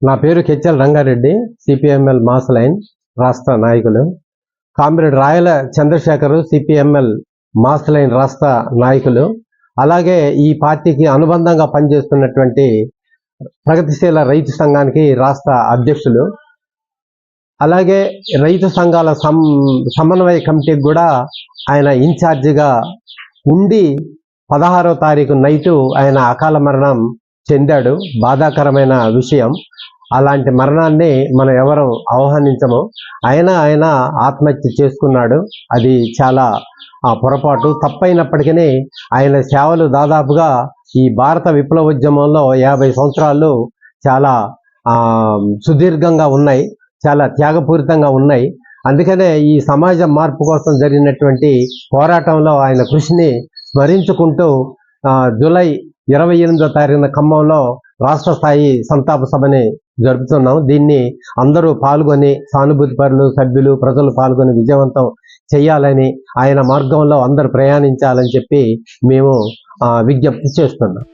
నా పేరు కెచ్చల్ Rangareddy, CPML mass line రాష్ట్ర నాయకులు. కామ్రేడ్ రాయల చంద్రశేఖర్, సిపిఎంఎల్ మాస్ లైన్ రాష్ట్ర నాయకులు. అలాగే ఈ పార్టీకి అనుబంధంగా పనిచేస్తున్నటువంటి ప్రగతిశీల రైతు సంఘానికి రాష్ట్ర అధ్యక్షులు. అలాగే రైతు సంఘాల సమన్వయ కమిటీకి కూడా ఆయన ఇన్ఛార్జిగా ఉండి 16వ తారీఖు నైటు ఆయన అకాల మరణం చెందాడు. బాధాకరమైన విషయం. అలాంటి మరణాన్ని మనం ఎవరం ఆహ్వానించము. ఆయన ఆత్మహత్య చేసుకున్నాడు. అది చాలా పొరపాటు, తప్పైనప్పటికీ ఆయన సేవలు దాదాపుగా ఈ భారత విప్లవోద్యమంలో 50 సంవత్సరాలు చాలా సుదీర్ఘంగా ఉన్నాయి, చాలా త్యాగపూరితంగా ఉన్నాయి. అందుకనే ఈ సమాజ మార్పు కోసం జరిగినటువంటి పోరాటంలో ఆయన కృషిని స్మరించుకుంటూ జూలై 28వ తారీఖున ఖమ్మంలో రాష్ట్ర స్థాయి సంతాప సభని జరుపుతున్నాం. దీన్ని అందరూ పాల్గొని, సానుభూతిపరులు, సభ్యులు, ప్రజలు పాల్గొని విజయవంతం చేయాలని, ఆయన మార్గంలో అందరూ ప్రయాణించాలని చెప్పి మేము విజ్ఞప్తి చేస్తున్నాం.